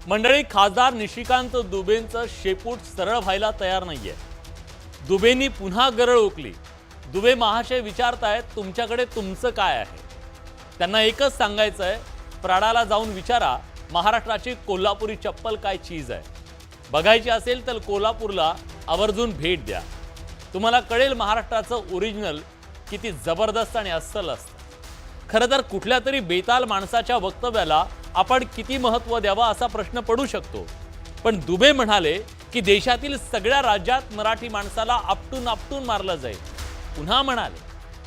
मंडळी, खासदार निशिकांत दुबेंचं शेपूट सरळ व्हायला तयार नाहीये. दुबेंनी पुन्हा गरळ ओकली. दुबे महाशय विचारतायत, तुमच्याकडे तुमचं काय आहे? त्यांना एकच सांगायचं आहे, प्राडाला जाऊन विचारा महाराष्ट्राची कोल्हापुरी चप्पल काय चीज आहे. बघायची असेल तर कोल्हापूरला आवर्जून भेट द्या. तुम्हाला कळेल महाराष्ट्राचं ओरिजिनल किती जबरदस्त आणि अस्सल असतं. खरं तर कुठल्या तरी बेताल माणसाच्या वक्तव्याला आपण किती महत्त्व द्यावं असा प्रश्न पडू शकतो. पण दुबे म्हणाले की देशातील सगळ्या राज्यात मराठी माणसाला आपटून आपटून मारलं जाईल. पुन्हा म्हणाले.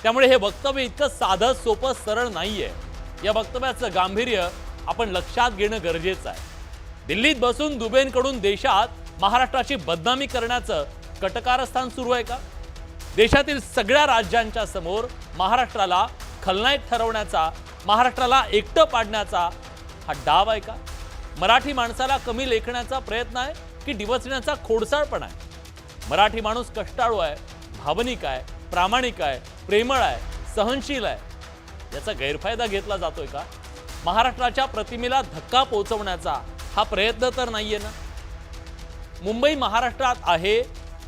त्यामुळे हे वक्तव्य इतकं साधं सोपं सरळ नाहीये. या वक्तव्याचं गांभीर्य आपण लक्षात घेणं गरजेचं आहे. दिल्लीत बसून दुबेंकडून देशात महाराष्ट्राची बदनामी करण्याचं कटकारस्थान सुरू आहे का? देशातील सगळ्या राज्यांच्या समोर महाराष्ट्राला खलनायक ठरवण्याचा, महाराष्ट्राला एकटं पाडण्याचा हा डाव आहे का? मराठी माणसाला कमी लेखण्याचा प्रयत्न आहे की डिवचण्याचा खोडसाळपणा आहे? मराठी माणूस कष्टाळू आहे, भावनिक आहे, प्रामाणिक आहे, प्रेमळ आहे, सहनशील आहे. याचा गैरफायदा घेतला जातोय का? महाराष्ट्राच्या प्रतिमेला धक्का पोहोचवण्याचा हा प्रयत्न तर नाहीये ना? मुंबई महाराष्ट्रात आहे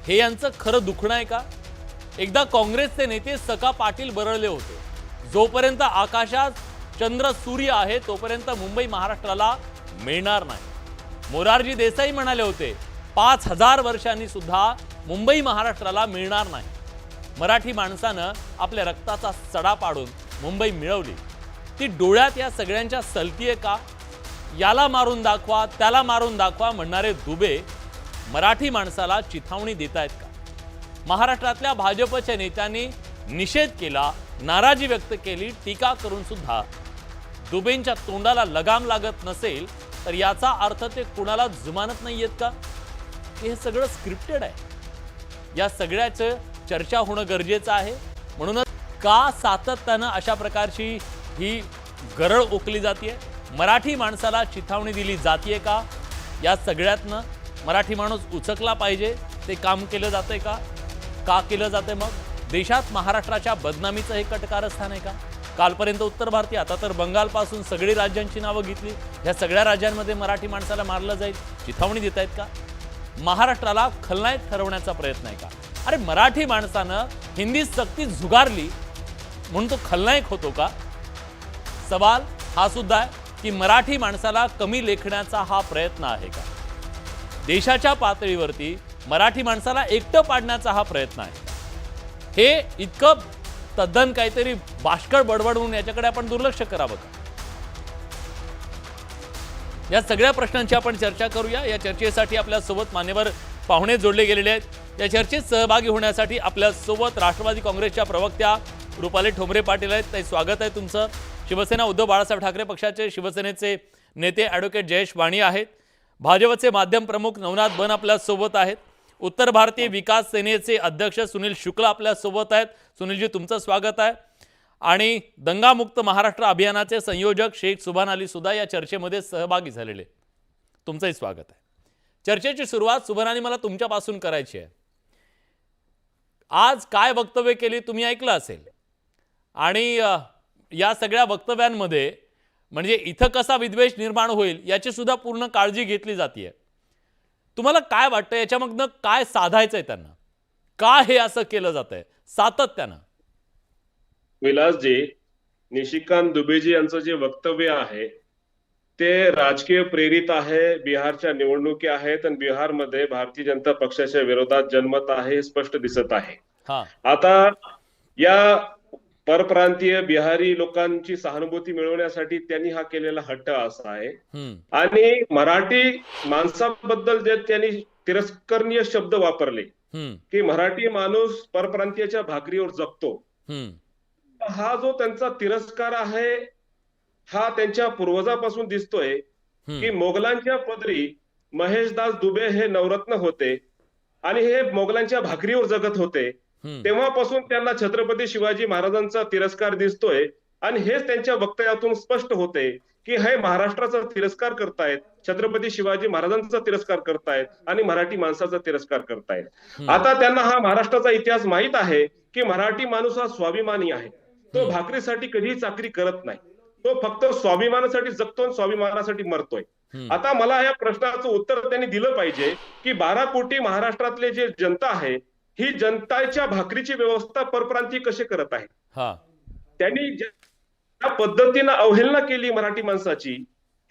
हे यांचं खरं दुखणं आहे का? एकदा काँग्रेसचे नेते सखा पाटील बरळले होते, जोपर्यंत आकाशात चंद्र सूर्य आहे तोपर्यंत मुंबई महाराष्ट्राला मिळणार नाही. मोरारजी देसाई म्हणाले होते, 5000 वर्षांनी सुद्धा मुंबई महाराष्ट्राला मिळणार नाही. मराठी माणसानं आपल्या रक्ताचा सडा पाडून मुंबई मिळवली. ती डोळ्यात या सगळ्यांच्या सलतीये का? याला मारून दाखवा, त्याला मारून दाखवा म्हणणारे दुबे मराठी माणसाला चिथावणी देत आहेत का? महाराष्ट्रातल्या भाजपच्या नेत्यांनी निषेध केला, नाराजी व्यक्त केली, टीका करून सुद्धा दुबेंच्या तोंडाला लगाम लागत नसेल तर याचा अर्थ ते कुणाला जुमानत नाहीयेत का? हे सगळं स्क्रिप्टेड आहे. या सगळ्याचं चर्चा होणं गरजेचं आहे. म्हणूनच का सातत्यानं अशा प्रकारची ही गरळ ओकली जाते? मराठी माणसाला चिथावणी दिली जाते का? या सगळ्यातनं मराठी माणूस उचकला पाहिजे. ते काम केलं जातंय का? का केलं जातंय? मग देशात महाराष्ट्राच्या बदनामीचं हे कटकारस्थान आहे का? कालपर्यंत उत्तर भारतीय, आता तर बंगालपासून सगळी राज्यांची नावं घेतली. या सगळ्या राज्यांमध्ये मराठी माणसाला मारलं जाईल, चिथावणी देत आहेत का? महाराष्ट्राला खलनायक ठरवण्याचा प्रयत्न आहे का? अरे मराठी माणसानं हिंदी सक्ती झुगारली म्हणून तो खलनायक होतो का? सवाल हा सुद्धा आहे की मराठी माणसाला कमी लेखण्याचा हा प्रयत्न आहे का? देशाच्या पातळीवरती मराठी माणसाला एकटं पाडण्याचा हा प्रयत्न आहे का? हे इतकं तद्दन काहीतरी बाष्कळ बडबड म्हणून याच्याकडे आपण दुर्लक्ष करावं का? या सगळ्या प्रश्नांची आपण चर्चा करूया. या चर्चेसाठी आपल्या सोबत मान्यवर पाहुणे जोडले गेलेले आहेत. या चर्चेत सहभागी होण्यासाठी आपल्या सोबत राष्ट्रवादी काँग्रेसच्या प्रवक्त्या रुपाली ठोंबरे पाटील आहेत. ताई, स्वागत आहे तुमचं. शिवसेना उद्धव बाळासाहेब ठाकरे पक्षाचे शिवसेनेचे नेते ॲडव्होकेट जयेश वाणी आहेत. भाजपचे माध्यम प्रमुख नवनाथ बन आपल्या सोबत आहेत. उत्तर भारतीय विकास सेनेचे अध्यक्ष सुनील शुक्ला आपल्या सोबत आहेत. सुनीलजी, तुमचं स्वागत आहे. आणि दंगामुक्त महाराष्ट्र अभियानाचे संयोजक शेख सुभान अली सुद्धा या चर्चेमध्ये सहभागी झालेले. तुमचंही स्वागत आहे. चर्चेची सुरुवात सुभान, मला तुमच्यापासून करायची आहे. आज काय वक्तव्य केली तुम्ही ऐकलं असेल, आणि या सगळ्या वक्तव्यांमध्ये म्हणजे इथं कसा विद्वेष निर्माण होईल याची सुद्धा पूर्ण काळजी घेतली जाते. तुम्हाला काय वाटतं, याच्यामधनं काय साधायचंय त्यांना? का हे असं केलं जातंय सातत्यानं? विलासजी, निशिकांत दुबेजी यांचं जे वक्तव्य आहे ते राजकीय प्रेरित आहे. बिहारच्या निवडणुकी आहेत आणि बिहारमध्ये भारतीय जनता पक्षाच्या विरोधात जनमत आहे हे स्पष्ट दिसत आहे. आता या परप्रांतीय बिहारी लोकांची सहानुभूती मिळवण्यासाठी त्यांनी हा केलेला हट्ट असा आहे. आणि मराठी माणसाबद्दल जे त्यांनी तिरस्करणीय शब्द वापरले की मराठी माणूस परप्रांतीयाच्या भाकरीवर जगतो, हा जो त्यांचा तिरस्कार आहे हा त्यांच्या पूर्वजापासून दिसतोय. की मोगलांच्या पदरी महेशदास दुबे हे नवरत्न होते आणि हे मोगलांच्या भाकरीवर जगत होते. तेव्हापासून त्यांना छत्रपती शिवाजी महाराजांचा तिरस्कार दिसतोय. आणि हेच त्यांच्या वक्तव्यातून स्पष्ट होते की हे महाराष्ट्राचा तिरस्कार करतायत, छत्रपती शिवाजी महाराजांचा तिरस्कार करतायत आणि मराठी माणसाचा तिरस्कार करतायत. आता त्यांना हा महाराष्ट्राचा इतिहास माहित आहे की मराठी माणूस हा स्वाभिमानी आहे. तो भाकरीसाठी कधीही चाकरी करत नाही. तो फक्त स्वाभिमानासाठी जगतो आणि स्वाभिमानासाठी मरतोय. आता मला या प्रश्नाचं उत्तर त्यांनी दिलं पाहिजे की 12 कोटी महाराष्ट्रातले जे जनता आहे, ही जनताच्या भाकरीची व्यवस्था परप्रांतीय कसे करत आहे. हा त्यांनी ज्या पद्धतीनं अवहेलना केली मराठी माणसाची,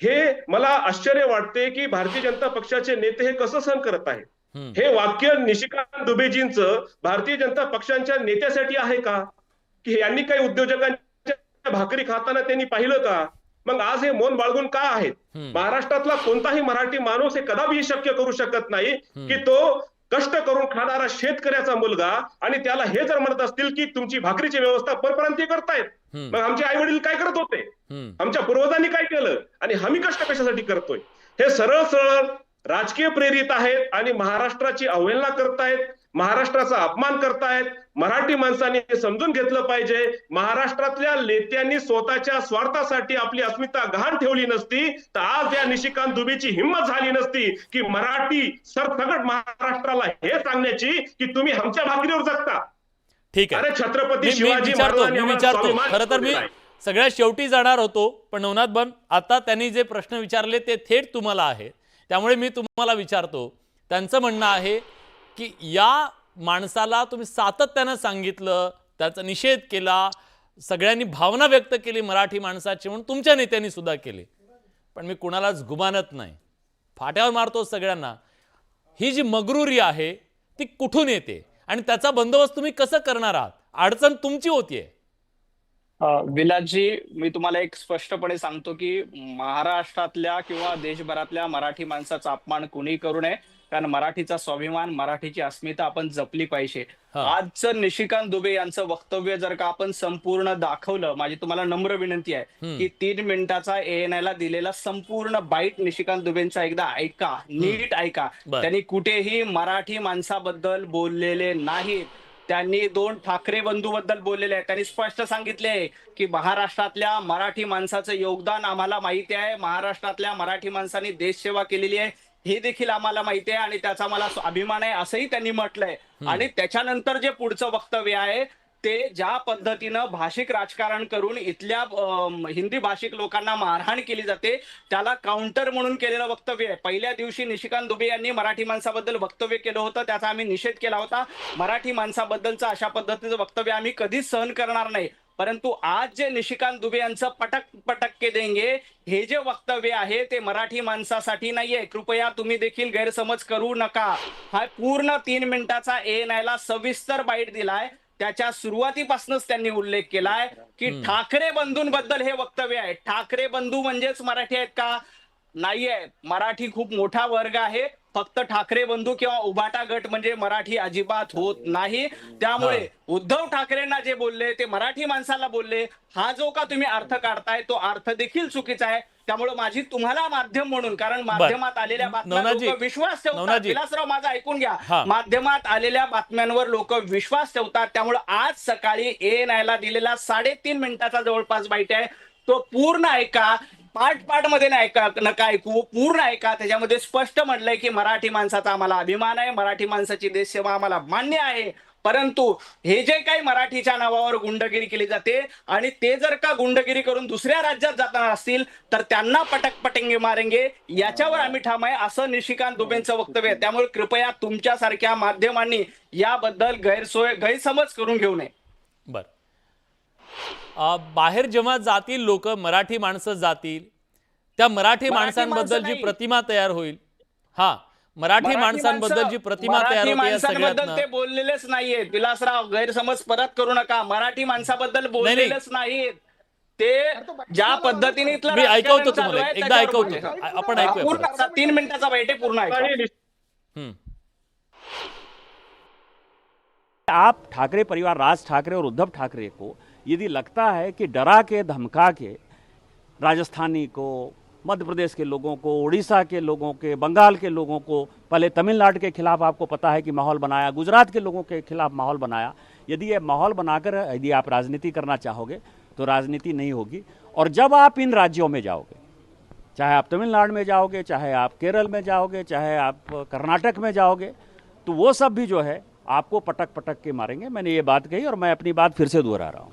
हे मला आश्चर्य वाटते की भारतीय जनता पक्षाचे नेते हे कसं सहन करत आहेत. हे वाक्य निशिकांत दुबेजींचं भारतीय जनता पक्षाच्या नेत्यासाठी आहे का, की यांनी काही उद्योजकांच्या भाकरी खाताना त्यांनी पाहिलं का. मग आज हे मौन बाळगून का आहेत. महाराष्ट्रातला कोणताही मराठी माणूस हे कदापि शक्य करू शकत नाही की तो कष्ट करून खाणारा शेतकऱ्याचा मुलगा आणि त्याला हे जर म्हणत असतील की तुमची भाकरीची व्यवस्था परप्रांतीय करतायत, मग आमचे आई वडील काय करत होते, आमच्या पूर्वजांनी काय केलं आणि आम्ही कष्ट कशासाठी करतोय. हे सरळ सरळ राजकीय प्रेरित आहेत आणि महाराष्ट्राची अवहेलना करतायत, महाराष्ट्राचा अपमान करतायत. मराठी माणसांनी हे समजून घेतलं पाहिजे. महाराष्ट्रातल्या नेत्यांनी स्वतःच्या स्वार्थासाठी आपली अस्मिता गहाण ठेवली नसती तर आज या निशिकांत दुबेची हिंमत झाली नसती की मराठी सरसकट महाराष्ट्राला हे सांगण्याची की तुम्ही आमच्या भाकरीवर जगता. ठीक आहे, अरे छत्रपती मी शिवाजी विचारतो खरं तर मी सगळ्यात शेवटी जाणार होतो, पण नवनाथ बन आता त्यांनी जे प्रश्न विचारले ते थेट तुम्हाला आहे, त्यामुळे मी तुम्हाला विचारतो. त्यांचं म्हणणं आहे की या माणसाला तुम्ही सातत्यानं सांगितलं, त्याचा निषेध केला, सगळ्यांनी भावना व्यक्त केली मराठी माणसाची, म्हणून तुमच्या नेत्यांनी सुद्धा केली, पण मी कुणालाच गुमानत नाही, फाट्यावर मारतो सगळ्यांना. ही जी मगरुरी आहे ती कुठून येते आणि त्याचा बंदोबस्त तुम्ही कसं करणार आहात. अडचण तुमची होतीये. विलासजी, मी तुम्हाला एक स्पष्टपणे सांगतो की महाराष्ट्रातल्या किंवा देशभरातल्या मराठी माणसाचा अपमान कुणी करू नये, कारण मराठीचा स्वाभिमान, मराठीची अस्मिता आपण जपली पाहिजे. आजचं निशिकांत दुबे यांचं वक्तव्य जर का आपण संपूर्ण दाखवलं, माझी तुम्हाला नम्र विनंती आहे की 3 मिनिटाचा ANI ला दिलेला संपूर्ण बाईट निशिकांत दुबेंचा एकदा ऐका, नीट ऐका. त्यांनी कुठेही मराठी माणसाबद्दल बोललेले नाहीत. त्यांनी 2 ठाकरे बंधूबद्दल बोललेले आहे. त्यांनी स्पष्ट सांगितले की महाराष्ट्रातल्या मराठी माणसाचं योगदान आम्हाला माहिती आहे, महाराष्ट्रातल्या मराठी माणसांनी देशसेवा केलेली आहे हे देखील आम्हाला माहिती आहे आणि त्याचा मला अभिमान आहे असंही त्यांनी म्हटलंय. आणि त्याच्यानंतर जे पुढचं वक्तव्य आहे ते ज्या पद्धतीनं भाषिक राजकारण करून इथल्या हिंदी भाषिक लोकांना मारहाण केली जाते त्याला काउंटर म्हणून केलेलं वक्तव्य आहे. पहिल्या दिवशी निशिकांत दुबे यांनी मराठी माणसाबद्दल वक्तव्य केलं होतं, त्याचा आम्ही निषेध केला होता. मराठी माणसाबद्दलचं अशा पद्धतीचं वक्तव्य आम्ही कधीच सहन करणार नाही. परंतु आज जे निशिकांत दुबे यांचं पटक पटक के देंगे हे जे वक्तव्य आहे ते मराठी माणसासाठी नाहीये. कृपया तुम्ही देखील गैरसमज करू नका. हा पूर्ण 3 मिनिटाचा ANI ला सविस्तर बाईट दिलाय. त्याच्या सुरुवातीपासूनच त्यांनी उल्लेख केलाय की ठाकरे बंधूंबद्दल हे वक्तव्य आहे. ठाकरे बंधू म्हणजेच मराठी आहेत का? नाहीये. मराठी खूप मोठा वर्ग आहे. फक्त ठाकरे बंधू किंवा उभाटा गट म्हणजे मराठी अजिबात होत नाही. त्यामुळे उद्धव ठाकरेंना जे बोलले ते मराठी माणसाला बोलले. हा जो का तुम्ही अर्थ काढताय तो अर्थ देखील चुकीचा आहे. त्यामुळे माझी तुम्हाला माध्यम म्हणून, कारण माध्यमात आलेल्या बातम्यांवर लोक विश्वास ठेवतात. विलासराव, माझा ऐकून घ्या. माध्यमात आलेल्या बातम्यांवर लोक विश्वास ठेवतात. त्यामुळे आज सकाळी ANI ला दिलेला 3.5 मिनिटाचा जवळपास बाईट आहे, तो पूर्ण ऐका. पाठ मध्ये नका ऐकू, पूर्ण ऐका. त्याच्यामध्ये स्पष्ट म्हटलंय की मराठी माणसाचा आम्हाला अभिमान आहे, मराठी माणसाची देशसेवा आम्हाला मान्य आहे. परंतु हे जे काही मराठीच्या नावावर गुंडगिरी केली जाते आणि ते जर का गुंडगिरी करून दुसऱ्या राज्यात जाणार असतील तर त्यांना पटक पटेंगे मारेंगे, याच्यावर आम्ही ठाम आहे, असं निशिकांत दुबेंचं वक्तव्य आहे. त्यामुळे कृपया तुमच्यासारख्या माध्यमांनी याबद्दल गैरसमज करून घेऊ नये. बर, बाहेर जेव्हा जातील लोक, मराठी माणसं जातील, त्या मराठी माणसांबद्दल जी प्रतिमा तयार होईल, मराठी माणसांबद्दल जी प्रतिमा तयार होते ते बोललेलेच नाहीयेत. विलासराव, गैरसमज परत करू नका. मराठी माणसाबद्दल बोललेलेच नाहीत. ते ज्या पद्धतीने मी ऐकवतो तुम्हाला, एकदा ऐकवतो, आपण ऐकूया. 3 मिनिटाचा बैठे पूर्ण ऐका. आप ठाकरे परिवार, राज ठाकरे और उद्धव ठाकरे को यदि लगता है कि डरा के धमका के राजस्थानी को, मध्य प्रदेश के लोगों को, उड़ीसा के लोगों के, बंगाल के लोगों को, पहले तमिलनाडु के खिलाफ आपको पता है कि माहौल बनाया, गुजरात के लोगों के खिलाफ माहौल बनाया, यदि ये माहौल बनाकर यदि आप राजनीति करना चाहोगे तो राजनीति नहीं होगी. और जब आप इन राज्यों में जाओगे, चाहे आप तमिलनाडु में जाओगे, चाहे आप केरल में जाओगे, चाहे आप कर्नाटक में जाओगे, तो वो सब भी जो है आपको पटक पटक के मारेंगे. मैंने ये बात कही और मैं अपनी बात फिर से दोहरा रहा हूँ.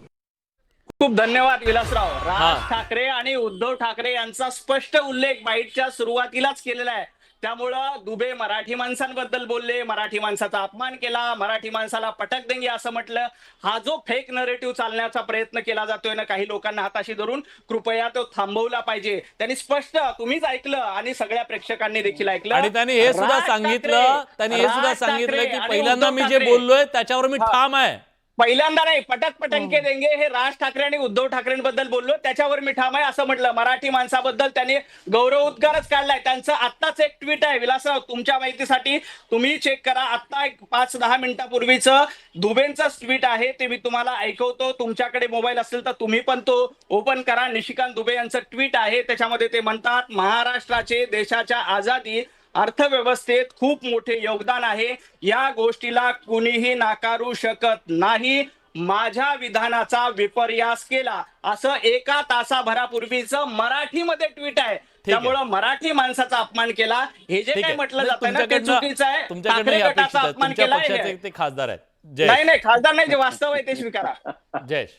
खूप धन्यवाद विलासराव. हा. राज ठाकरे आणि उद्धव ठाकरे यांचा स्पष्ट उल्लेख बाईटच्या सुरुवातीलाच केलेला आहे. त्यामुळं दुबे मराठी माणसांबद्दल बोलले, मराठी माणसाचा अपमान केला, मराठी माणसाला पटक देंगे असं म्हटलं. हा जो फेक नरेटिव्ह चालण्याचा प्रयत्न केला जातोय ना काही लोकांना हाताशी धरून, कृपया तो थांबवला पाहिजे. त्यांनी स्पष्ट, तुम्हीच ऐकलं आणि सगळ्या प्रेक्षकांनी देखील ऐकलं. आणि त्यांनी हे सुद्धा राज सांगितलं ठाकरे- त्यांनी हे सुद्धा राज सांगितलं ठाकरे की आणि पहिल्यांदा उद्धव मी जे ठाकरे- बोललोय त्याच्यावर मी हा. ठाम आहे. पहिल्यांदा नाही, पटक पटंके देंगे हे राज ठाकरे आणि उद्धव ठाकरेंबद्दल बोललो, त्याच्यावर मी ठाम आहे असं म्हटलं. मराठी माणसाबद्दल त्यांनी गौरव उद्गारच काढलाय. त्यांचं आत्ताच एक ट्विट आहे विलासराव, तुमच्या माहितीसाठी तुम्ही चेक करा. आत्ता एक 5-10 मिनिटापूर्वीचं दुबेंचं ट्विट आहे, ते मी तुम्हाला ऐकवतो. तुमच्याकडे मोबाईल असेल तर तुम्ही पण तो ओपन करा. निशिकांत दुबे यांचं ट्विट आहे, त्याच्यामध्ये ते म्हणतात, महाराष्ट्राचे देशाच्या आझादी अर्थव्यवस्थेत खूप मोठे योगदान आहे, या गोष्टीला कुणीही नाकारू शकत नाही. माझ्या विधानाचा विपर्यास केला असं 1 तासाभरापूर्वीचं मराठीमध्ये ट्विट आहे. त्यामुळं मराठी माणसाचा अपमान केला, हे जे ठीक काय आहे. म्हटलं जातं ना ते चुकीचं आहे. तुमच्याकडनं ठाकरे हे अपेक्षित गटाचा आहे. अपमान तुमच्या केला पक्षाचे ते खासदार आहेत. नाही नाही, खासदार नाही, जे वास्तव आहे ते स्वीकारा. जयेश,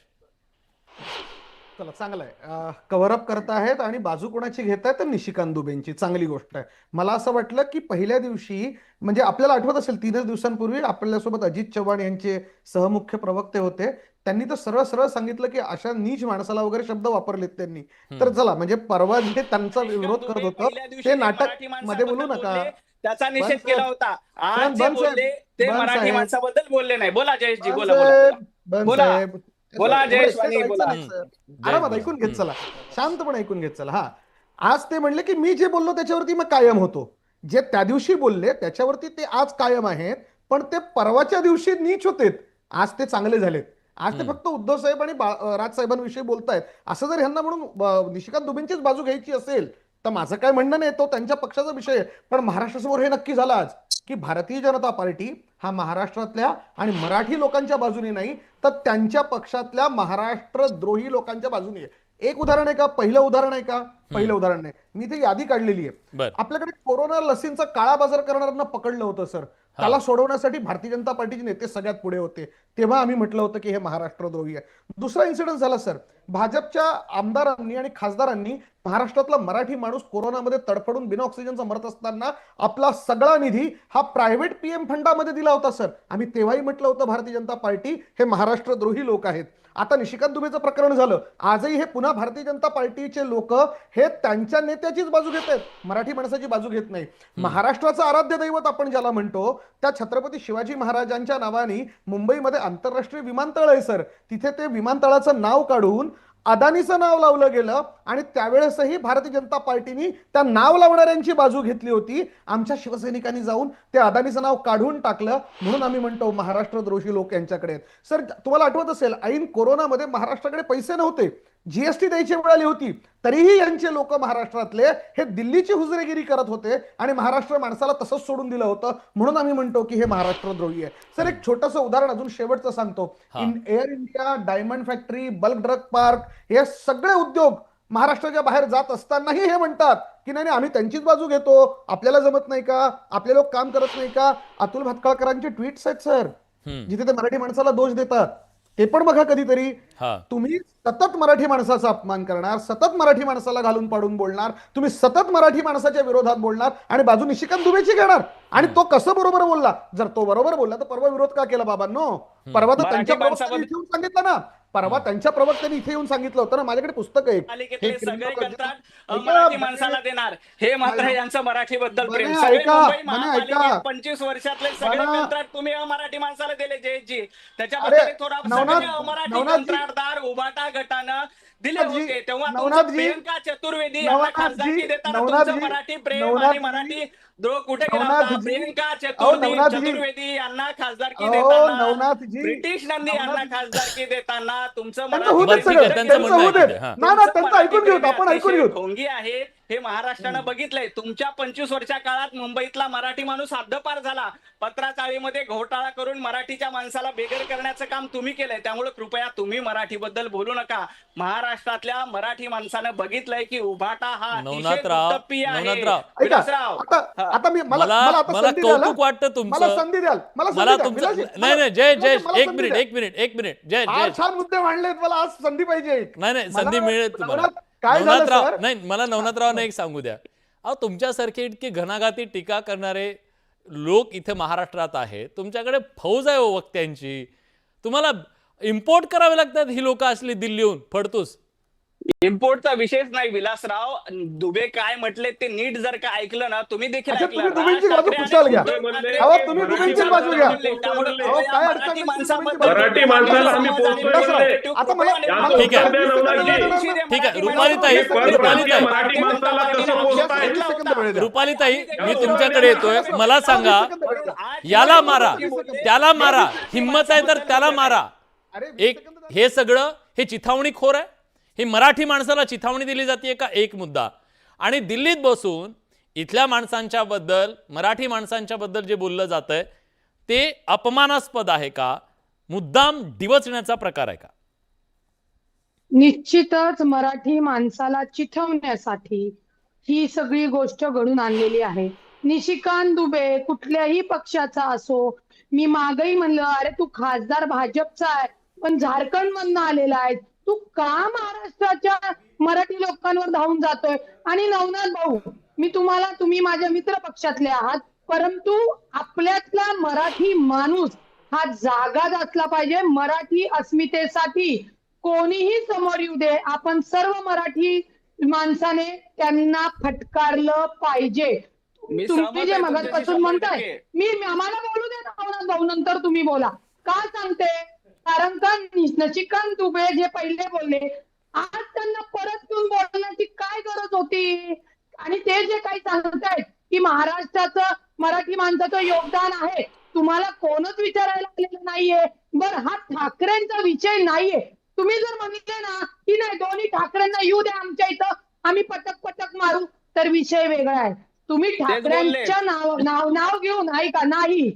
चला चांगलं आहे. कव्हर अप करतायत आणि बाजू कोणाची घेत आहेत तर निशिकांत दुबेंची, चांगली गोष्ट आहे. मला असं वाटलं की पहिल्या दिवशी म्हणजे आपल्याला आठवत असेल 3च दिवसांपूर्वी आपल्यासोबत अजित चव्हाण यांचे सहमुख्य प्रवक्ते होते, त्यांनी तर सरळ सरळ सांगितलं की अशा नीच माणसाला वगैरे शब्द वापरलेत त्यांनी. तर चला म्हणजे परवा जे त्यांचा विरोध करत होतं ते नाटक मध्ये बोलू नका. त्याचा निषेध केला होता. आज जे बन साहेब, बोलले ते बन मराठी साहेब. माणसाबद्दल बोलले नाही. बोला जयेशजी, बन बोला बोला साहेब, बोला. बन बोला. साहेब. बोला जयेश मला वाणी, एकटं बोला. जायचं नाही, सर. आरामात ऐकून घेत चला, शांतपणे ऐकून घेत चला. हा, आज ते म्हणले की मी जे बोललो त्याच्यावरती मग कायम होतो. जे त्या दिवशी बोलले त्याच्यावरती ते आज कायम आहेत, पण ते परवाच्या दिवशी नीच होतेत, आज ते चांगले झालेत. आज ते फक्त उद्धव साहेब आणि राज साहेबांविषयी बोलतायत. असं जर ह्यांना म्हणून निशिकांत दुबेंचीच बाजू घ्यायची असेल तर माझं काय म्हणणं नाही, तो त्यांच्या पक्षाचा विषय आहे. पण महाराष्ट्रासमोर हे नक्की झालं आज की भारतीय जनता पार्टी हा महाराष्ट्रातल्या आणि मराठी लोकांच्या बाजूने नाही तर त्यांच्या पक्षातल्या महाराष्ट्रद्रोही लोकांच्या बाजूने आहे. एक उदाहरण आहे का? पहिलं उदाहरण आहे का? पहिलं उदाहरण नाही, मी इथे यादी काढलेली आहे. बर. आपल्याकडे कोरोना लसींचा काळा बाजार करणाऱ्यांना पकडलं होतं सर, त्याला सोडवण्यासाठी भारतीय जनता पार्टीचे नेते सगळ्यात पुढे होते. तेव्हा आम्ही म्हटलं होतं की हे महाराष्ट्रद्रोही आहे. दुसरा इन्सिडेंट झाला सर, भाजपच्या आमदारांनी आणि खासदारांनी महाराष्ट्रातला मराठी माणूस कोरोनामध्ये तडफडून बिना ऑक्सिजनचा मरत असताना आपला सगळा निधी हा प्रायव्हेट पीएम फंडामध्ये दिला होता सर. आम्ही तेव्हाही म्हटलं होतं भारतीय जनता पार्टी हे महाराष्ट्रद्रोही लोक आहेत. आता निशिकांत दुबेचं प्रकरण झालं, आजही हे पुन्हा भारतीय जनता पार्टीचे लोक हे त्यांच्या नेत्याचीच बाजू घेत आहेत, मराठी माणसाची बाजू घेत नाही. महाराष्ट्राचं आराध्य दैवत आपण ज्याला म्हणतो त्या छत्रपती शिवाजी महाराजांच्या नावाने मुंबईमध्ये आंतरराष्ट्रीय विमानतळ आहे सर, तिथे ते विमानतळाचं नाव काढून अदानीचं नाव लावलं गेलं आणि त्यावेळेसही भारतीय जनता पार्टीने त्या नाव लावणाऱ्यांची बाजू घेतली होती. आमच्या शिवसैनिकांनी जाऊन ते अदानीचं नाव काढून टाकलं, म्हणून आम्ही म्हणतो महाराष्ट्रद्रोही लोक यांच्याकडे आहेत. सर तुम्हाला आठवत असेल ऐन कोरोनामध्ये महाराष्ट्राकडे पैसे नव्हते, जीएसटी द्यायची वेळ आली होती, तरीही यांचे लोक महाराष्ट्रातले हे दिल्लीची हुजरेगिरी करत होते आणि महाराष्ट्र माणसाला तसंच सोडून दिलं होतं, म्हणून आम्ही म्हणतो की हे महाराष्ट्रद्रोही आहे. सर एक छोटंसं उदाहरण अजून शेवटचं सांगतो. Air India, diamond factory, bulk drug park हे सगळे उद्योग महाराष्ट्राच्या बाहेर जात असतानाही हे म्हणतात की नाही आम्ही त्यांचीच बाजू घेतो, आपल्याला जमत नाही का, आपले लोक काम करत नाही का. अतुल भातखळकरांचे ट्विट्स आहेत सर जिथे ते मराठी माणसाला दोष देतात, ते पण बघा कधीतरी. तुम्ही सतत मराठी माणसाचा अपमान करणार, सतत मराठी माणसाला घालून पाडून बोलणार, तुम्ही सतत मराठी माणसाच्या विरोधात बोलणार आणि बाजू निशिकांत दुबेची घेणार. आणि तो कसं बरोबर बोलला? जर तो बरोबर बोलला तर परवा विरोध का केला बाबांनो? परवा तर त्यांच्या प्रवक्त्यांनी इथे येऊन सांगितलं ना, परवा त्यांच्या प्रवक्त्यांनी इथे येऊन सांगितलं होतं ना, माझ्याकडे पुस्तक आहे सगळे कंत्राट मराठी माणसाला देणार, हे मात्र यांचं मराठीबद्दल प्रेम. सगळे मुंबई महापालिकेत 25 वर्षातले सगळे कंत्राट तुम्ही अमराठी माणसाला दिले जयजी, त्याच्याबद्दल थोडा अमराठी कंत्राटदार उभाटा गटानं दिले होते. तेव्हा प्रियंका चतुर्वेदी यांना खासदारकी देताना तुमचं मराठी प्रेम आणि मराठी द्रोह कुठे गेला होता? प्रियंका चतुर्वेदी यांना खासदारकी देताना, ब्रिटिश नंदी यांना खासदारकी देताना तुमचं मराठी त्यांचं ऐकून घेऊ, आपण ऐकून घेऊ. ढोंगी आहे हे महाराष्ट्रानं बघितलंय. तुमच्या 25 वर्षा काळात मुंबईतला मराठी माणूस हद्दपार झाला. पत्राचाळीमध्ये घोटाळा करून मराठीच्या माणसाला बेघर करण्याचं काम तुम्ही केलंय. त्यामुळे कृपया तुम्ही मराठीबद्दल बोलू नका. महाराष्ट्रातल्या मराठी माणसानं बघितलंय की उभाटा हा अतिशय नवनाथराव, दुटप्पी आहे. नवनाथराव. विलासराव, आता मला मला आता मला संधी द्याल, कौतुक वाटतं मला तुमचं. संधी द्याल, मला मला संधी द्या. तुमचं विलासजी, नाही नाही जय जय मला एक संधी मिनिट द्या. एक मिनिट जय फार जय छान मुद्दे मांडलेत, मला आज संधी पाहिजे एक. नाही नाही संधी मला- मिळेल तुम्हाला. नवनाथ, काय झालं नवनाथराव सर? नाही मला नवनाथरावांना एक सांगू द्या. अहो तुमच्यासारखे इतके घणाघाती टीका करणारे लोक इथे महाराष्ट्रात आहेत. तुमच्याकडे फौज आहे हो वक्त्यांची. तुम्हाला इम्पोर्ट करावे लागतात ही लोक असली दिल्लीहून फडतूस. इम्पोर्टचा विषयच नाही विलासराव. दुबे काय म्हटले ते नीट जर का ऐकलं ना, तुम्ही देखील अच्छा, ऐकलं. तुम्ही दुबेंची राज बाजू ठाकरे खुशाल आणि घ्या. उद्धव ठाकरे अहो, तुम्ही मराठी दुबेंची बाजू घ्या. बोलले. त्यामुळे अहो, काय अडचण मराठी नाही, माणसाबद्दल मराठी माणसाला आम्ही समाज आणि बोलतोय मराठी बोलले. आता मला- आणि ठीक आहे. ठीक आहे. रुपालीताई, मराठी माणसाला कसं पोचताय? एक सेकंद वेळ द्या. रुपालीताई मी तुमच्याकडे येतोय. मला सांगा याला मारा त्याला मारा, हिम्मत आहे तर त्याला मारा. अरे, एक हे सगळं हे चिथावणीखोर आहे. ही मराठी माणसाला चिथावणी दिली जाते का एक मुद्दा. आणि दिल्लीत बसून इथल्या माणसांच्या बद्दल मराठी माणसांच्या बद्दल जे बोललं जातंय ते अपमानास्पद आहे का, मुद्दाम डिवचण्याचा प्रकार आहे का? निश्चितच मराठी माणसाला चिथवण्यासाठी ही सगळी गोष्ट घडून आणलेली आहे. निशिकांत दुबे कुठल्याही पक्षाचा असो, मी मागही म्हणलं अरे तू खासदार भाजपचा आहे पण झारखंड मधनं आलेला आहे, तू का महाराष्ट्राच्या मराठी लोकांवर धावून जातोय? आणि नवनाथ भाऊ, तुम्ही माझ्या मित्र पक्षातले आहात, परंतु आपल्यातला मराठी माणूस हा जागाच असला पाहिजे. मराठी अस्मितेसाठी कोणीही समोर येऊ दे, आपण सर्व मराठी माणसाने त्यांना फटकारलं पाहिजे. मी तुम्ही सहमत जे आहे मगाचपासून तुमच्याशी म्हणताय, 100%. आम्हाला बोलू दे नवनाथ भाऊ, नंतर तुम्ही बोला. का सांगते? कारण का नशिकांत दुबे जे पहिले बोलले, आज त्यांना परत येऊन बोलण्याची काय गरज होती? आणि ते जे काही सांगतायत की महाराष्ट्राचं मराठी माणसाचं योगदान आहे, तुम्हाला कोणच विचारायला आलेलं नाहीये. बरं, हा ठाकरेंचा विषय नाहीये. तुम्ही जर म्हणले ना की नाही दोन्ही ठाकरेंना येऊ द्या आमच्या इथं, आम्ही पटक मारू, तर विषय वेगळा आहे. तुम्ही ठाकरेंच्या नाव घेऊन ऐका. नाही,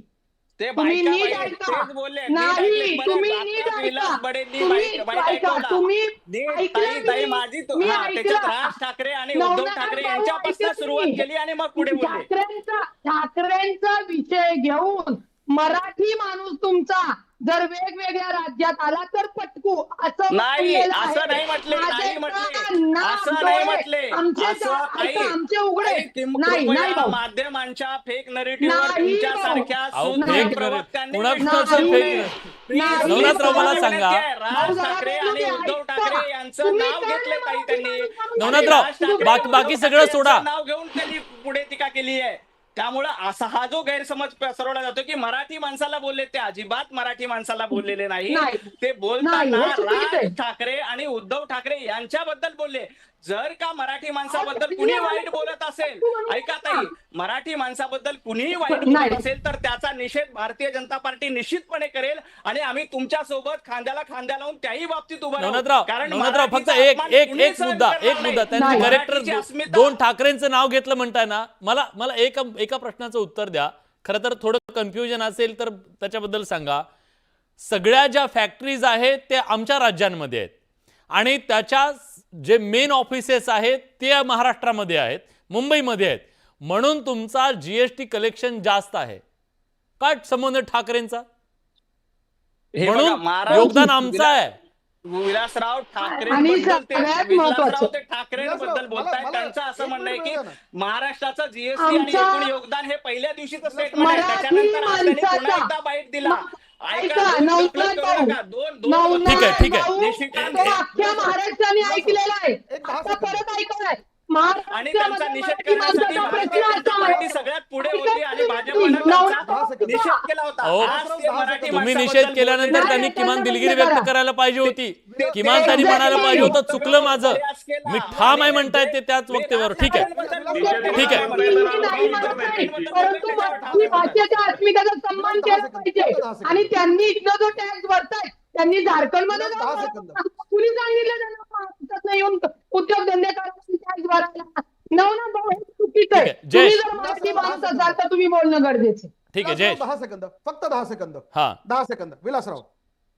ते तुम्ही बायका नीट बाई ऐका. तेच बोलले. नीट नाही, ऐकले. बरं, तुम्ही आता नीट ऐका. विलास बडेंनी तुम्ही बाईट ऐका. ऐकवला. तुम्ही नीट ऐकलं ताई मी. माझी मी हा, त्याच्यात ऐकलं. राज ठाकरे आणि उद्धव नवनाथ ठाकरे भाऊ यांच्यापासून ऐकत सुरुवात नाही. केली आणि मग पुढे बोलले. ठाकरेंचा विषय घेऊन मराठी माणूस तुमचा जर वेगवेगळ्या राज्यात आला तर पटकू असं नाही, म्हणलेलं आहे. असं नाही म्हटले, माझे नाही म्हटले. कान, असं नाक, नाही डोळे, म्हटले. आमचे असं ऐका, आमचे उघडे. नाही कृपया भाऊ. माध्यमांच्या फेक नरेटिव्हवर नाही तुमच्या भाऊ. सारख्या अहो, सूत्र fake प्रवक्त्यांनी narrative. विश्वास कुणाचं ठेवू fake नये. narrative? Please, नवनाथराव, मला please, सांगा. राज ठाकरे आणि उद्धव ठाकरे यांचं नाव घेतलंय ताई त्यांनी. नवनाथराव, राज ठाकरे, बाकी उद्धव सगळं ठाकरे सोडा. यांचं नाव घेऊन त्यांनी पुढे टीका केली आहे. त्यामुळे असा हा जो गैरसमज पसरवला जातो की मराठी माणसाला बोलले, ते अजिबात मराठी माणसाला बोललेले नाही. नाही. ते नाही, बोलताना हे चुकीचं आहे. राज ठाकरे आणि उद्धव ठाकरे यांच्याबद्दल बोलले. जर का मराठी माणसाबद्दल कुणी वाईट बोलत असेल, ऐका ताई, मराठी माणसाबद्दल कुणीही वाईट नाही. बोलत असेल तर त्याचा निषेध भारतीय जनता पार्टी निश्चितपणे करेल आणि आम्ही तुमच्या सोबत खांद्याला खांद्या लावून त्याही बाबतीत उभं राहू. नवनाथराव कारण नवनाथराव फक्त मराठीचा एक अपमान एक कुणी एक सहन मुद्दा करणार मुद्दा नाही. त्यांचे नाही. करेक्टर मराठीची अस्मिता- दोन ठाकरेंचं नाव घेतलं म्हणताय ना, मला एका प्रश्नाचं उत्तर द्या. खरं तर थोडं कन्फ्युजन असेल तर त्याच्याबद्दल सांगा. सगळ्या ज्या फॅक्टरीज आहेत त्या आमच्या राज्यांमध्ये आहेत आणि त्याच्या जे मेन ऑफिसेस आहेत ते महाराष्ट्रामध्ये आहेत, मुंबईमध्ये आहेत, म्हणून तुमचा जीएसटी कलेक्शन जास्त आहे. काय संबंध ठाकरेंचा? हे बघा, म्हणून महाराष्ट्र- योगदान आमचं आहे. विलासराव ठाकरे आणि बद्दल ते सगळ्यात विलासराव महत्त्वाचं- ते ठाकरेंबद्दल विलासराव, बोलतायत. मला- त्यांचं असं एक म्हणणं आहे मिनिट की वेळ द्या महाराष्ट्राचं जीएसटी आणि आमच्या- एकूण योगदान हे पहिल्या दिवशीचं स्टेटमेंट आहे. मराठी त्याच्यानंतर आज त्यांनी पुन्हा माणसाचा- एकदा बाईट दिला. ऐका, नवनाथ भाऊ. ठीक आहे, ठीक आहे. भाऊ, निशिकांत तो अख्ख्या महाराष्ट्राने ऐकलेला आहे. एक 10 आता परत ऐकलाय. आणि त्यांचा निषेध करण्यासाठी भारतीय जनता पार्टी सगळ्यात पुढे होती आणि भाजपनं नवनाथ त्यांचा भाऊ, निषेध केला होता. अहो, आज ते मराठी तुम्ही माणसाबद्दल निषेध केल्यानंतर बोलले त्यांनी नाही. किमान दिलगिरी व्यक्त करायला पाहिजे होती. किमान त्यांनी म्हणायला पाहिजे होतं चुकलं माझं, मी ठाम आहे म्हणतायत ते त्याच वक्तेवर. ठीक आहे, ठीक आहे. परंतु मराठी भाषेच्या अस्मितेचा सन्मान केला पाहिजे. आणि त्यांनी इथनं जो टॅक्स भरतायत त्यांनी झारखंडमध्ये दहा सेकंद. कुणी सांगितलं त्यांना महाराष्ट्रात येऊन उद्योगधंदे करायचे टॅक्स भरायला? नवनाथ भाऊ हे चुकीचं ठीक आहे. आहे. जय- तुम्ही जर मराठी माणूस असाल तर तुम्ही बोलणं गरजेचं आहे. ठीक आहे जयेश. 10 सेकंद, फक्त 10 सेकंद, हा 10 सेकंद. विलासराव,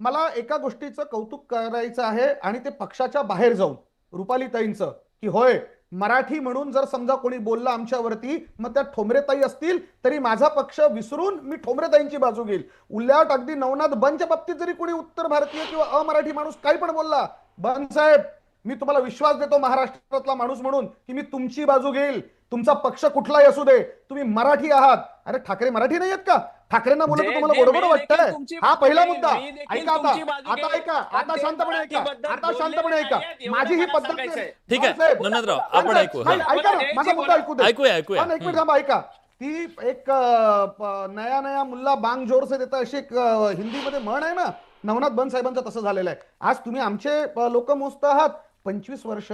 मला एका गोष्टीचं कौतुक करायचं आहे आणि ते पक्षाच्या बाहेर जाऊन रुपालीताईंचं, की होय मराठी म्हणून जर समजा कोणी बोलला आमच्यावरती, मग त्या ठोंबरेताई असतील तरी माझा पक्ष विसरून मी ठोंबरेताईंची बाजू घेईल. उलट अगदी नवनाथ बनच्या बाबतीत जरी कोणी उत्तर भारतीय किंवा अमराठी माणूस काही पण बोलला, बन साहेब मी तुम्हाला विश्वास देतो महाराष्ट्रातला माणूस म्हणून की मी तुमची बाजू घेईल. तुमचा पक्ष कुठलाही असू दे, तुम्ही मराठी आहात. अरे ठाकरे मराठी नाही आहेत का? ठाकरेंना बोलत तुम्हाला बरोबर वाटतंय? हा पहिला मुद्दा. ऐका आता ऐका, आता शांतपणे ऐका, आता शांतपणे ऐका. माझी ही पद्धत नाही. ठीक आहे साहेब, नवनाथराव आपण ऐकू. हा. ऐका ना, माझा मुद्दा ऐकू दे. ऐकूया ऐकूया. एक मिनिट थांबा, ऐका. ती एक नया नया मुल्ला बांग जोर से देता अशी एक हिंदीमध्ये म्हण आहे ना, नवनाथ बन साहेबांचं तसं झालेलं आहे. आज तुम्ही आमचे लोक मोजत आहात. 25 वर्ष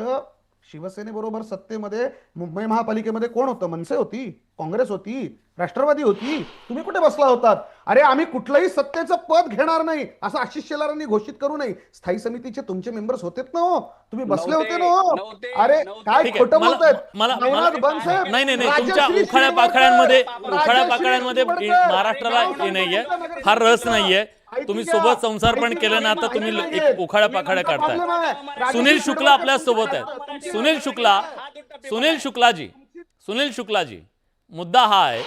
शिवसेनेबरोबर सत्तेमध्ये मुंबई महापालिकेमध्ये कोण होतं? मनसे होती, काँग्रेस होती, राष्ट्रवादी होती. तुम्ही कुठे बसला होतात? अरे आम्ही कुठलंही सत्तेचं पद घेणार नाही असं आशिष शेलारांनी घोषित करू नये. स्थायी समितीचे तुमचे मेंबर्स होतेत ना हो, तुम्ही बसले होते ना हो. अरे काय ठीक आहे. खोटं मला- बोलतायत मला- नवनाथ बन साहेब. नाही नाही नाही तुमच्या राजश्री उखाड्या शिरवाडकर, पाखाड्यांमध्ये राजश्री शिरवाडकर, महाराष्ट्राला हे नाहीये, फार रस नाहीये. तुम्ही सोबत संसार पण केलं ना, आता तुम्ही एक उखाड्या पाखाड्या काढताय. सुनील शुक्ला आपल्या सोबत आहेत. सुनील शुक्लाजी, मुद्दा हा आहे,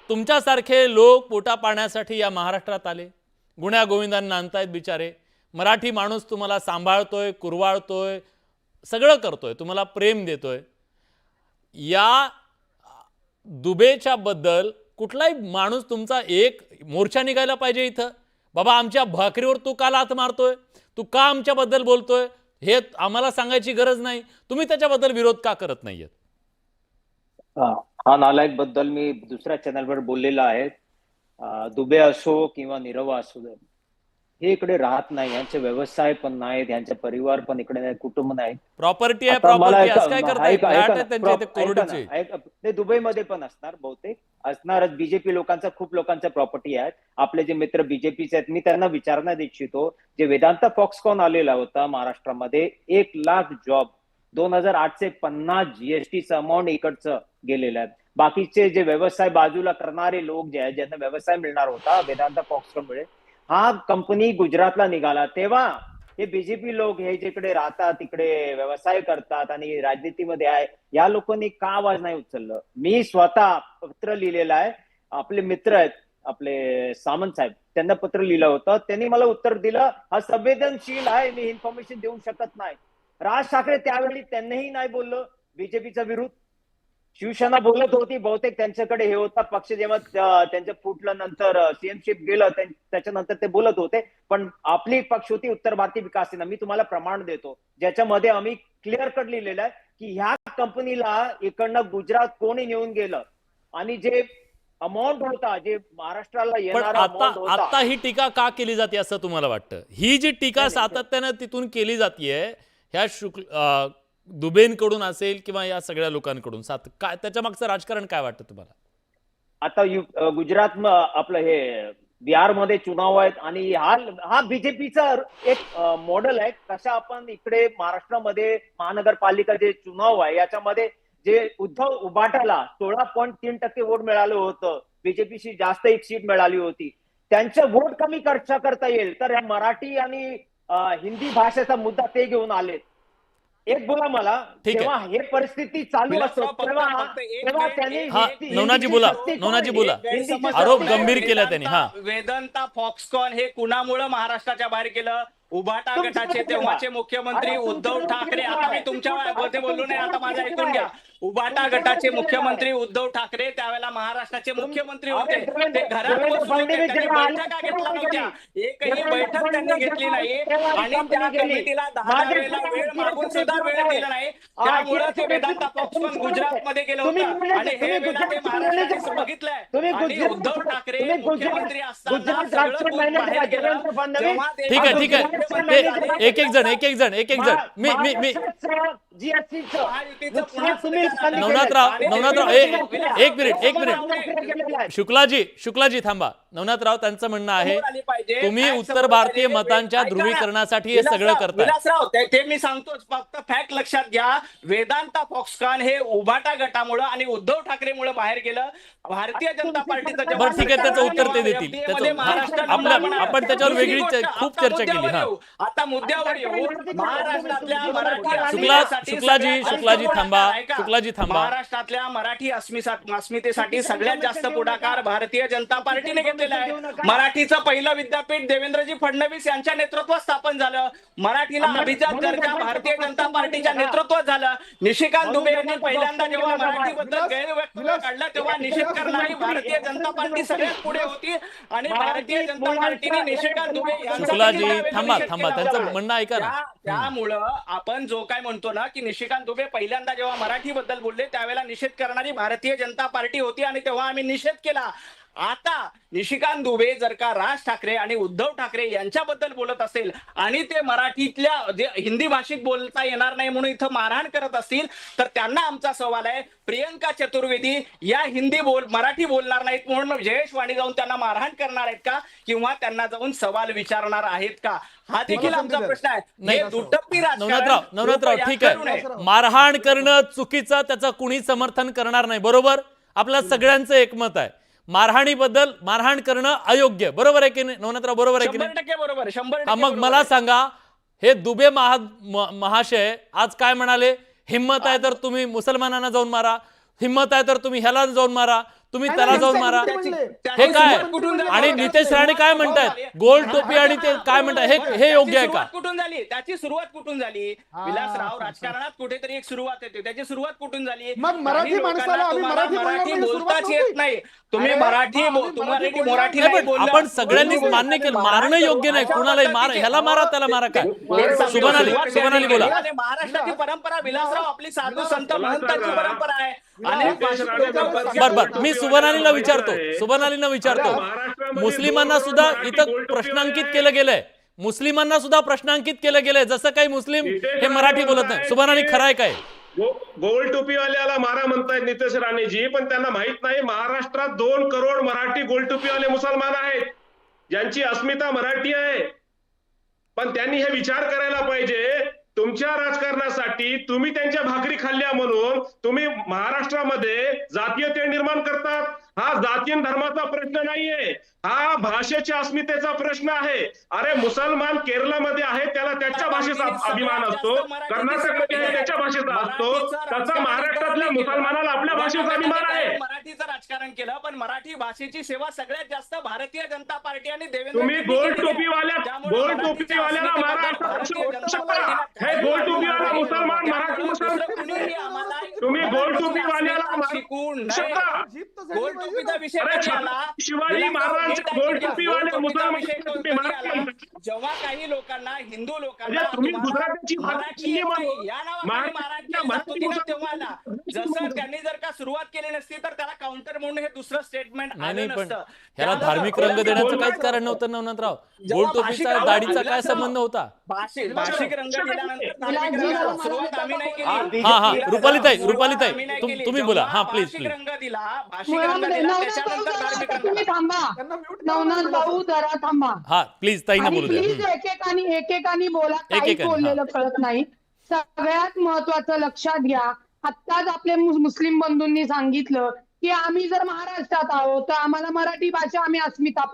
तुमच्यासारखे लोक पोटा पाण्यासाठी या महाराष्ट्रात आले, गुण्या गोविंदांना आणतायत बिचारे. मराठी माणूस तुम्हाला सांभाळतोय, कुरवाळतोय, सगळं करतोय, तुम्हाला प्रेम देतोय. या दुबेच्या बद्दल कुठलाही माणूस तुमचा एक मोर्चा निघायला पाहिजे इथं. बाबा आमच्या भाकरीवर तू का लाथ मारतोय, तू का आमच्याबद्दल बोलतोय, हे आम्हाला सांगायची गरज नाही. तुम्ही त्याच्याबद्दल विरोध का करत नाहीयेत? हा नालायक बद्दल मी दुसऱ्या चॅनलवर बोललेला आहे. दुबे असो किंवा नीरव असो, हे इकडे राहत नाही, यांचे व्यवसाय पण नाहीत, यांचे परिवार पण इकडे नाही, कुटुंब नाही. प्रॉपर्टी आहे, आता मला प्रॉपर्टी एक- असं काय करताय? ऐका- फ्लॅट ऐका आहे ना, त्यांचे ते ऐका कोरडीचे. ना, ऐका. ते दुबईमध्ये पण असणार, बहुतेक असणारच. बीजेपी लोकांचा, खूप लोकांच्या प्रॉपर्टी आहेत. आपले जे मित्र बीजेपीचे आहेत, मी त्यांना विचारण्यात इच्छितो, जे वेदांता फॉक्सकॉन आलेला होता महाराष्ट्रामध्ये, 1,00,000 जॉब, 2,850 जीएसटीचं अमाऊंट इकडचं गेलेलं आहे. बाकीचे जे व्यवसाय बाजूला करणारे लोक जे आहेत, ज्यांना व्यवसाय मिळणार होता वेदांता फॉक्सकॉनमुळे, हा कंपनी गुजरातला निघाला, तेव्हा हे बीजेपी लोक हे जिकडे राहतात, तिकडे व्यवसाय करतात आणि राजनीतीमध्ये आहे, या लोकांनी का आवाज नाही उचललं? मी स्वतः पत्र लिहिलेलं आहे. आपले मित्र आहेत, आपले सामंत साहेब, त्यांना पत्र लिहिलं होतं. त्यांनी मला उत्तर दिलं, हा संवेदनशील आहे, मी इन्फॉर्मेशन देऊ शकत नाही. राज ठाकरे त्यावेळी त्यांनाही नाही बोललं बीजेपीचा विरुद्ध. शिवसेना बोलत होती, बहुतेक त्यांच्याकडे हे होता पक्ष, जेव्हा त्यांच्या फुटलं नंतर सीएमशिप गेलं त्याच्यानंतर ते बोलत होते. पण आपली पक्ष होती उत्तर भारतीय विकास सेना. मी तुम्हाला प्रमाण देतो ज्याच्यामध्ये आम्ही क्लिअर कट लिहिलेलं आहे की ह्या कंपनीला इकडनं गुजरात कोणी नेऊन गेलं आणि जे अमाऊंट होता, जे महाराष्ट्राला पण येणारा अमाऊंट होता. आता ही टीका का केली जाते असं तुम्हाला वाटतं? ही जी टीका सातत्यानं तिथून केली जातीये, ह्या दुबेंकडून असेल किंवा या सगळ्या लोकांकडून, काय त्याच्या मागचं राजकारण काय वाटतं तुम्हाला? आता गुजरात आपलं हे बिहारमध्ये चुनाव आहेत आणि हा बीजेपीचा एक मॉडेल आहे. कशा आपण इकडे महाराष्ट्रामध्ये महानगरपालिका जे चुनाव आहे, याच्यामध्ये जे उद्धव उबाटाला 16.3% वोट मिळालं होतं, बीजेपीशी जास्त एक सीट मिळाली होती, त्यांचं वोट कमी करता येईल तर या मराठी आणि हिंदी भाषेचा मुद्दा ते घेऊन आले. एक बोला मला, तेव्हा हे परिस्थिती चालू असतो तेव्हा त्यांनी नवनाथजी बोला. आरोप गंभीर केला त्यांनी. हा, वेदांता फॉक्सकॉन हे कुणामुळे महाराष्ट्राच्या बाहेर केलं? उभाटा गटाचे तेव्हाचे मुख्यमंत्री उद्धव ठाकरे. आता मी तुमच्या बोललो नाही, आता माझं ऐकून घ्या. उभाटा गटाचे मुख्यमंत्री उद्धव ठाकरे त्यावेळेला महाराष्ट्राचे मुख्यमंत्री होते. ते घरात बसून होते, त्यांनी बैठका घेतल्या नव्हत्या, एकही बैठक त्यांनी घेतली नाही आणि त्या कमिटीला 10 वेळेला वेळ मागून सुद्धा वेळ दिला नाही. त्यामुळे ते वेदांता फॉक्सकॉन गुजरातमध्ये गेलं होतं आणि हे वेदांत महाराष्ट्राने बघितलंय आणि उद्धव ठाकरे मुख्यमंत्री असताना सगळं बाहेर गेलं. ठीक आहे. एक एक जण. मी जीएसटीचं महायुतीचं पुन्हा तुम्ही सरकार आलं. नवनाथराव एक मिनिट शुक्लाजी थांबा. नवनाथराव, त्यांचं म्हणणं आहे समोर आली पाहिजे. तुम्ही फॅक्ट उत्तर समोर भारतीय आली. मतांच्या ऐका ना. ध्रुवीकरणासाठी हे सगळं करताय. विलासराव, ते मी सांगतोच, फक्त फॅक्ट लक्षात घ्या. वेदांता फॉक्सकॉन हे उभाटा गटामुळे आणि उद्धव ठाकरेमुळे बाहेर गेलं. भारतीय जनता पार्टीचं जेव्हा बरं, ठीक आहे, त्याचं उत्तर ते देतील. FDA त्याचं- मध्ये महाराष्ट्र आपल्या- नंबर वन आहे. आपण त्याच्यावर दुसरी वेगळी गोष्ट, खूप आता चर्चा केली. मुद्द्यावर हा. येऊ. आता मुद्द्यावर येऊ. महाराष्ट्रातल्या मराठी शुक्लाजी थांबा. महाराष्ट्रातल्या मराठी अस्मितेसाठी सगळ्यात जास्त पुढाकार भारतीय जनता पार्टीने घेतलेला आहे. मराठीचं पहिलं विद्यापीठ देवेंद्रजी फडणवीस यांच्या नेतृत्वात स्थापन झालं. मराठीला अभिजात दर्जा भारतीय जनता पार्टीच्या नेतृत्वात झालं. निशिकांत दुबे यांनी पहिल्यांदा जेव्हा मराठीबद्दल गैरवक्तव्य काढलं तेव्हा निषेध करणारी भारतीय जनता पार्टी सगळ्यात पुढे होती आणि भारतीय जनता पार्टीने निशिकांत दुबे शुक्लाजी यांचा थांबा निषेध थांबा केला त्यांचं होता. म्हणणं ऐका ना. त्यामुळं आपण जो काय म्हणतो ना की निशिकांत दुबे पहिल्यांदा जेव्हा मराठीबद्दल बोलले त्यावेळेला निषेध करणारी भारतीय जनता पार्टी होती आणि तेव्हा आम्ही निषेध केला. आता निशिकांत दुबे जर का राज ठाकरे आणि उद्धव ठाकरे यांच्याबद्दल बोलत असेल आणि ते मराठीतल्या जे हिंदी भाषिक बोलता येणार नाही म्हणून इथं मारहाण करत असतील तर त्यांना आमचा सवाल आहे, प्रियंका चतुर्वेदी या मराठी बोलणार नाहीत म्हणून जयेश वाणी जाऊन त्यांना मारहाण करणार आहेत का किंवा त्यांना जाऊन सवाल विचारणार आहेत का? हा देखील आमचा प्रश्न आहे. नाही, हे दुटप्पी राजकारण नवनाथराव लोक ठीक या करू आहे. नये. मारहाण करणं चुकीचं, त्याचं कुणी समर्थन करणार नाही, बरोबर? आपल्या सगळ्यांचं एकमत आहे. मारहाण करणं अयोग्य, बरोबर आहे की नाही नवनाथराव? बरोबर आहे की नाही? 100% बरोबर, 100% मग मला सांगा, हे दुबे महाशय आज काय म्हणाले? हिम्मत आहे तर तुम्ही मुसलमानांना जाऊन मारा, हिम्मत आहे तर तुम्ही ह्याला जाऊन मारा, तुम्ही त्याला जाऊन मारा. हे काय? आणि नितेश राणे काय म्हणतायत? गोल टोपी आणि ते काय म्हणतात? हे योग्य आहे का? कुठून झाली? त्याची सुरुवात कुठून झाली? विलासराव, राजकारणात कुठेतरी एक सुरुवात येते, त्याची सुरुवात कुठून झाली? मग मराठी काही माणसाला लोकांना आम्ही तुम्हाला मराठी मराठी बोलण्यामध्ये बोलताच सुरुवात येत नव्हती. नाही. तुम्ही अरे, मराठी आम्ही मराठी नाही, नाही पण बोलला. आपण सगळ्यांनीच मान्य केलं मारणं योग्य नाही. कुणालाही मारा, ह्याला मारा त्याला मारा. काय शुभनाली बोला. महाराष्ट्राची परंपरा विलासराव, आपली साधू संत महंतांची परंपरा आहे. अनेक बर मी सुबनालीला विचारतो. मुस्लिमांना सुद्धा इथं प्रश्नांकित केलं गेलंय. मुस्लिमांना सुद्धा प्रश्नांकित केलं गेलंय, जसं काही मुस्लिम हे मराठी बोलत नाही. सुबनाली, खरं आहे काय? गोल टोपीवाल्याला मारा म्हणतायत नितेश राणेजी, पण त्यांना माहित नाही महाराष्ट्रात 2 करोड मराठी गोल टोपीवाले मुसलमान आहेत ज्यांची अस्मिता मराठी आहे. पण त्यांनी हे विचार करायला पाहिजे, तुमच्या राजकारणासाठी तुम्ही त्यांच्या भाकरी खाल्ल्या म्हणून तुम्ही महाराष्ट्रामध्ये जातीयते निर्माण करतात. हा जाती धर्माचा प्रश्न नाहीये, हा भाषेच्या अस्मितेचा प्रश्न आहे. अरे मुसलमान केरळमध्ये आहे, त्याला त्याच्या भाषेचा अभिमान असतो, कर्नाटकमध्ये आहे त्याच्या भाषेचा असतो, तसा महाराष्ट्रातल्या मुसलमानाला आपल्या भाषेचा अभिमान आहे. मराठीचं राजकारण केलं, पण मराठी भाषेची सेवा सगळ्यात जास्त भारतीय जनता पार्टी आणि देवेंद्र तुम्ही गोल टोपीवाल्याला महाराष्ट्र हे गोल टोपीवाला मुसलमान मराठी मुसलमान, तुम्ही गोल टोपीवाल्याला शिकून गोल टोपीचा विषय अरे कधी आला? शिवाजी महाराज गोल टोपीवाले मुसलमान जेव्हा काही लोकांना, हिंदू लोकांना तुम्ही गुजरातीची मराठी येत नाही, या नावाखाली मराठी तेव्हा आला. जसं त्यांनी जर का सुरुवात केली नसती तर त्याला काउंटर म्हणून हे दुसरं स्टेटमेंट आलं नाही, पण नसतं. ह्याला धार्मिक रंग देण्याचं काहीच कारण नव्हतं नवनाथराव. गोल टोपीचा दाढीचा काय संबंध होता? भाषिक रंग दिल्यानंतर धार्मिक रंगाला सुरुवात आम्ही नाही केली. हा रुपालीताई आम्ही नाही केली. तुम्ही बोला. हा जेव्हा प्लीज भाषिक प्लीज. रंग दिला, भाषिक रंग दिला, त्याच्यानंतर धार्मिक रंग तुम्ही दिला. थांबा. त्यांना mute नवनाथ करा. भाऊ जरा थांबा. हा प्लीज ताईंना आणि बोलू द्या. प्लीज एकेकानी बोला, काही एकेकानी, बोललेलं कळत नाही. सगळ्यात महत्वाचं लक्षात घ्या, आत्ताच आपले मुस्लिम बंधूंनी सांगितलं की आम्ही जर महाराष्ट्रात आहोत तर आम्हाला मराठी भाषा आम्ही अस्मिता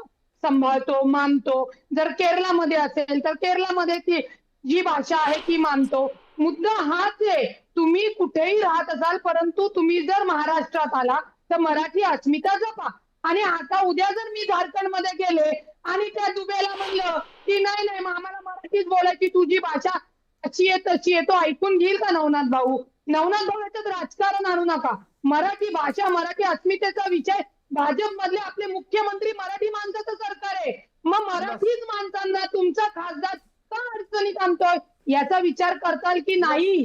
सांभाळतो, मानतो. जर केरळामध्ये असेल तर केरळामध्ये ती जी भाषा आहे ती मानतो. मुद्दा हाच आहे, तुम्ही कुठेही राहत असाल परंतु तुम्ही जर महाराष्ट्रात आला तर मराठी अस्मिता जपा. आणि आता उद्या जर मी झारखंडमध्ये गेले आणि त्या दुबेला म्हणलं की नाही आम्हाला मराठीच बोलायची, तुझी भाषा अशी आहे तशी आहे, तो ऐकून घेईल का नवनाथ भाऊ? नवनाथ भाऊ याच्यात राजकारण आणू नका. मराठी भाषा, मराठी अस्मितेचा विषय, भाजप मधले आपले मुख्यमंत्री मराठी माणसाचं सरकार आहे. मग मराठीच माणसांना तुमचा खासदार का अडचणीत आणतोय याचा विचार करताल की नाही?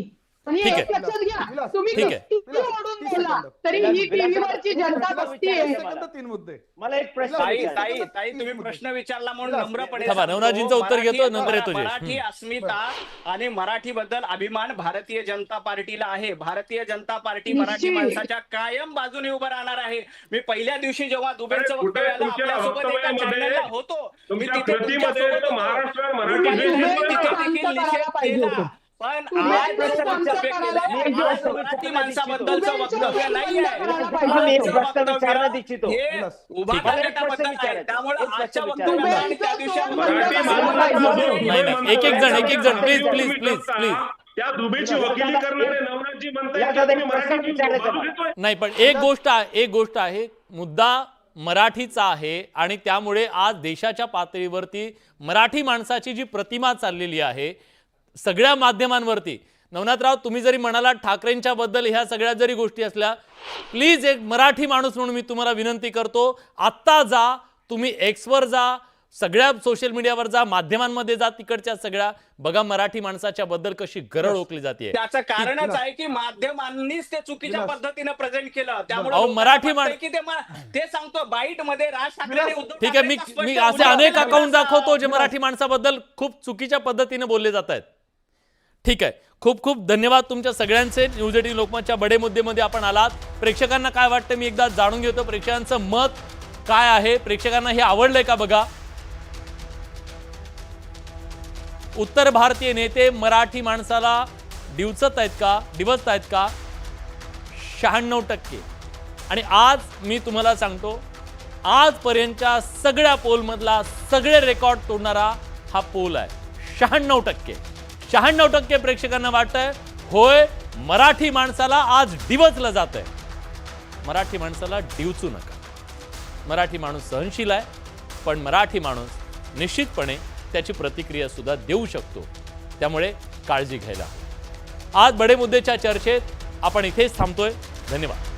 आणि ठीक आहे. एक लक्षात घ्या, विलास, तुम्ही ठीक आहे. किती ओढून तीस बोला सेकंद. तरी विलास, ही विलास, टीव्हीवरची जनता बसतीये. 30 सेकंद 3 मुद्दे. मला एक प्रश्न ताई, ताई विचारायचा आहे. ताई तुम्ही प्रश्न विचारला म्हणून विलास, नम्रपणे थांबा, सांगतो, नवनाथजींचं उत्तर घेतो, मराठी- नंतर येतो जयेश. मराठी अस्मिता आणि मराठी बद्दल अभिमान भारतीय जनता पार्टीला आहे. भारतीय जनता पार्टी मराठी निश्चित. माणसाच्या कायम बाजूने उभं राहणार आहे. मी पहिल्या दिवशी जेव्हा दुबेंचं अरे, कुठे वक्तव्य आलं, तुमच्या आपल्यासोबत एका वक्तव्यामध्ये चॅनलला होतो, मी तुमच्या तिथे कृतीमध्ये तुमच्यासोबत होतो. महाराष्ट्र मराठी आणि देश तुम्ही येतोय तिथे ना. देखील आमचं निषेध करायला पाहिजे केला. होतं. पण तुम्ही आज आमचं प्रश्न आमचं व्यक्त करायला केला. पाहिजे आज होतं. मराठी माणसाबद्दलचं तुम्ही वक्तव्य आमचं नाहीये. करायला मी पाहिजे एक होतं. प्रश्न विचारण्यात इच्छितो. हे विलास, उभा ठीक आहे. करण्याबद्दल आहे. विचारायचं. त्यामुळे एक प्रश्न आजच्या विचारायचं. वक्तव्याला आणि त्या दिवशी आपण मराठी करायला माणसाला पाहिजे. दुबे नाही, नाही. एक जण, प्लीज, प्लीज, प्लीज, प्लीज. त्या दुबेची वकिली करणारे नवनाथजी म्हणताय या की दादा, तुम्ही एक प्रश्न मराठी विचारायचा बाजू मला. घेतोय. नाही, पण एक गोष्ट आहे, मुद्दा मराठीचा आहे आणि त्यामुळे आज देशाच्या पातळीवरती मराठी माणसाची जी प्रतिमा चाललेली आहे सगळ्या माध्यमांवरती. नवनाथराव, तुम्ही जरी म्हणाला ठाकरेंच्या बद्दल ह्या सगळ्या जरी गोष्टी असल्या, प्लीज एक मराठी माणूस म्हणून मी तुम्हाला विनंती करतो, आत्ता जा, तुम्ही एक्सवर जा, सगळ्या सोशल मीडियावर जा, माध्यमांमध्ये जा, तिकडच्या सगळ्या बघा मराठी माणसाच्या बद्दल कशी गरळ ओकली जाते. त्याचं कारणच आहे की माध्यमांनीच ते चुकीच्या विलास. पद्धतीने प्रेझेंट केलं. त्यामुळे अहो, लोकांना मराठी वाटतंय की ते सांगतो बाईट मध्ये राज ठाकरे विलास, उद्धव ठीक आहे, मी ठाकरेंचा मी स्पष्ट असे उल्लेख अनेक केला. अकाउंट दाखवतो जे मराठी माणसाबद्दल खूप चुकीच्या पद्धतीने बोलले जात आहेत. ठीक आहे, खूप खूप धन्यवाद तुमच्या सगळ्यांचे. न्यूज 18 लोकमतच्या बडे मुद्देमध्ये आपण आलात. प्रेक्षकांना काय वाटतं मी एकदा जाणून घेतो, प्रेक्षकांचं मत काय आहे, प्रेक्षकांना हे आवडलंय का बघा. उत्तर भारतीय नेते मराठी माणसाला डिवचत आहेत का, डिवचत आहेत का? 96%. आणि आज मी तुम्हाला सांगतो, आजपर्यंतच्या सगळ्या पोलमधला सगळे रेकॉर्ड तोडणारा हा पोल आहे. 96%. 96% प्रेक्षकांना वाटतंय होय, मराठी माणसाला आज डिवचलं जात आहे. मराठी माणसाला डिवचू नका. मराठी माणूस सहनशील आहे, पण मराठी माणूस निश्चितपणे त्याची प्रतिक्रिया सुद्धा देऊ शकतो. त्यामुळे काळजी घ्यायला. आज बडे मुद्देच्या चर्चेत आपण इथेच थांबतोय. धन्यवाद.